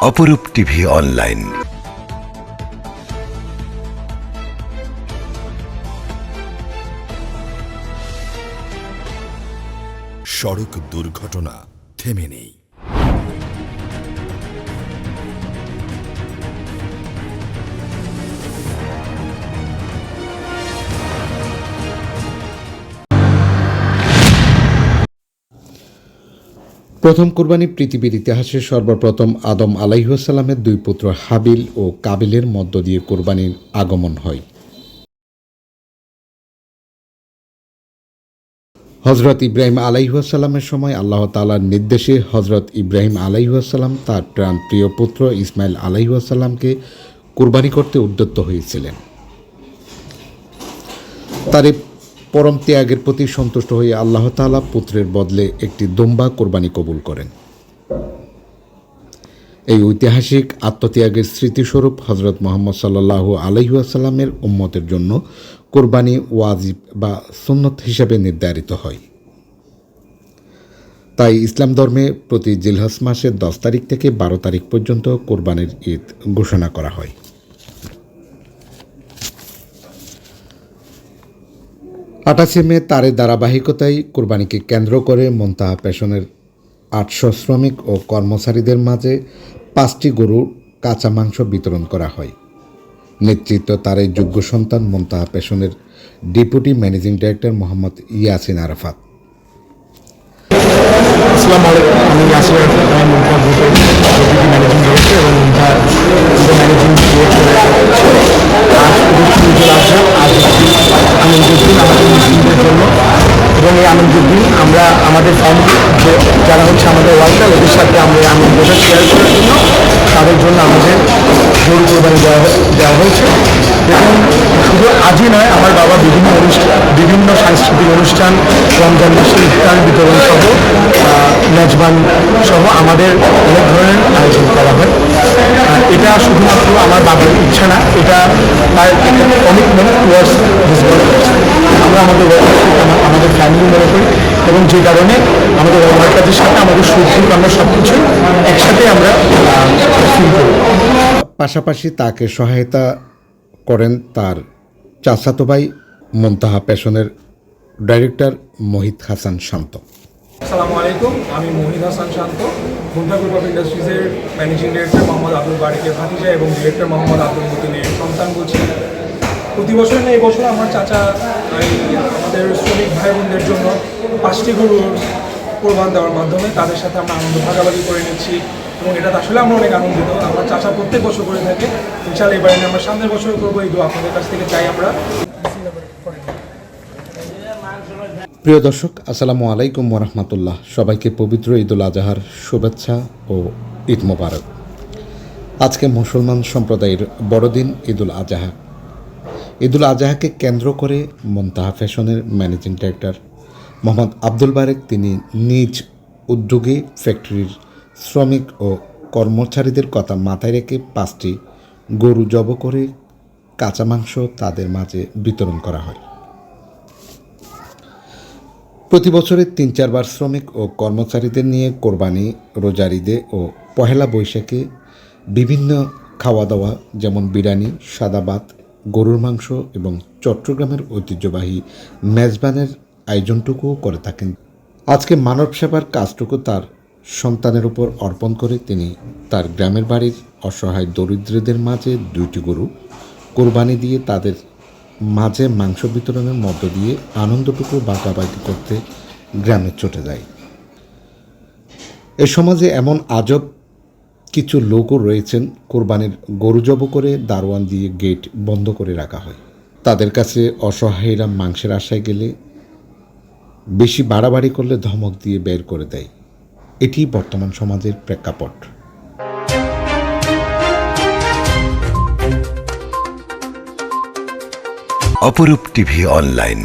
অপরূপ TV online. সড়ক দুর্ঘটনা থেমে নেই। প্রথম কুরবানি পৃথিবীর ইতিহাসে সর্বপ্রথম আদম আলাইহিসসালামের দুই পুত্র হাবিল ও কাবিলের মধ্য দিয়ে কুরবানির আগমন হয়। হজরত ইব্রাহিম আলাইহিসসালামের সময় আল্লাহ তাআলার নির্দেশে হজরত ইব্রাহিম আলাইহিসসালাম তার প্রাণপ্রিয় পুত্র ইসমাইল আলাইহিসসালামকে কুরবানি করতে উদ্যত হয়েছিলেন। তার পরম ত্যাগের প্রতি সন্তুষ্ট হয়ে আল্লাহ তাআলা পুত্রের বদলে একটি দুম্বা কোরবানি কবুল করেন। এই ঐতিহাসিক আত্মত্যাগের স্মৃতিস্বরূপ হজরত মুহাম্মদ সাল্লাল্লাহু আলাইহি ওয়াসাল্লামের উম্মতের জন্য কোরবানি ওয়াজিব বা সুন্নত হিসেবে নির্ধারিত হয়। তাই ইসলাম ধর্মে প্রতি জিলহজ মাসের 10 তারিখ থেকে 12 তারিখ পর্যন্ত কোরবানির ঈদ ঘোষণা করা হয়। 28 মে তার ধারাবাহিকতায় কোরবানিকে কেন্দ্র করে মুনতাহা ফ্যাশনের 800 শ্রমিক ও কর্মচারীদের মাঝে 5টি গরুর কাঁচা মাংস বিতরণ করা হয়। নেতৃত্ব তার এই যোগ্য সন্তান মুনতাহা ফ্যাশনের deputy managing director Mohammad Yasin Arafat. আসসালামু আলাইকুম, আমি ইয়াসিন আরাফাত, আমি মুনতাহা গ্রুপের ডেপুটি ম্যানেজিং ডাইরেক্টর এবং মুনতাহা ম্যানেজিং ডিরেক্টর। আনন্দের দিন আমাদের মুসলিমদের জন্য, এবং এই আনন্দের দিন আমরা আমাদের ফ্যামিলি যারা হচ্ছে আমাদের ওয়ার্কার, ওদের সাথে আমরা এই আনন্দটা শেয়ার করার জন্য তাদের জন্য আমাদের গরু কোরবানি দেওয়া হয়েছে। এবং শুধু আজই নয়, আমার বাবা বিভিন্ন সাংস্কৃতিক অনুষ্ঠান, রমজান মাসে ইফতার বিতরণ সহ মেজবান সহ আমাদের অনেক ধরনের আয়োজন করা হয়। এটা শুধুমাত্র আমার বাবার ইচ্ছা না, এটা তার একটা কমিটমেন্ট টুয়ার্ডস দিস ওয়ার্ক। আমরা আমাদের আমাদের ফ্যামিলি মনে করি, এবং যে কারণে আমাদের ওয়ার্কারদের সাথে আমাদের সুখ আমরা সব কিছু একসাথে আমরা ফিল করি। পাশাপাশি তাকে সহায়তা করেন তার চাচাতো ভাই মুনতাহা ফ্যাশনের ডাইরেক্টর মোহিত হাসান শান্ত। আসসালামু আলাইকুম, আমি মোহিত হাসান শান্ত, মুনতাহা গ্রুপ অফ ইন্ডাস্ট্রিজের ম্যানেজিং ডিরেক্টর মোহাম্মদ আব্দুল বারিকের ভাতিজা এবং ডিরেক্টর মোহাম্মদ আব্দুল মতিনের সন্তান বলছি। প্রতি বছর না, এবছর আমার চাচা আমাদের শ্রমিক ভাই বোনদের জন্য 5টি গরুর কোরবান দেওয়ার মাধ্যমে তাদের সাথে আমরা আনন্দ ভাগাভাগি করে নিচ্ছি, এবং এটাতে আসলে আমরা অনেক আনন্দিত। আমরা চাচা প্রত্যেক বছর করে থাকি, ইনশাআল্লাহ এবারে আমরা সামনের বছর করবো। এই দোয়া আপনাদের কাছ থেকে চাই আমরা। প্রিয় দর্শক, আসসালামু আলাইকুম ওয়া রাহমাতুল্লাহ। সবাইকে পবিত্র ঈদুল আজহার শুভেচ্ছা ও ঈদ মোবারক। আজকে মুসলমান সম্প্রদায়ের বড়দিন ঈদুল আজহা। ঈদুল আজহাকে কেন্দ্র করে মুনতাহা ফ্যাশনের ম্যানেজিং ডাইরেক্টর মোহাম্মদ আব্দুল বারেক তিনি নিজ উদ্যোগে ফ্যাক্টরির শ্রমিক ও কর্মচারীদের কথা মাথায় রেখে 5টি গরু জব করে কাঁচা মাংস তাদের মাঝে বিতরণ করা হয়। প্রতি বছরে 3-4 বার শ্রমিক ও কর্মচারীদের নিয়ে কোরবানি, রোজার ঈদে ও পহেলা বৈশাখে বিভিন্ন খাওয়া দাওয়া যেমন বিরিয়ানি, সাদা ভাত, গরুর মাংস এবং চট্টগ্রামের ঐতিহ্যবাহী মেজবানের আয়োজনটুকুও করে থাকেন। আজকে মানব সেবার কাজটুকু তার সন্তানের উপর অর্পণ করে তিনি তার গ্রামের বাড়ির অসহায় দরিদ্রদের মাঝে 2টি গরু কোরবানি দিয়ে তাদের মাঝে মাংস বিতরণের মধ্য দিয়ে আনন্দটুকু ভাগাভাগি করতে গ্রামে ছুটে যায়। এ সমাজে এমন আজব কিছু লোকও রয়েছেন, কোরবানির গরু জব করে দারোয়ান দিয়ে গেট বন্ধ করে রাখা হয়। তাদের কাছে অসহায়রা মাংসের আশায় গেলে বেশি বাড়াবাড়ি করলে ধমক দিয়ে বের করে দেয়। এটি বর্তমান সমাজের প্রেক্ষাপট। অপরূপ টিভি অনলাইন।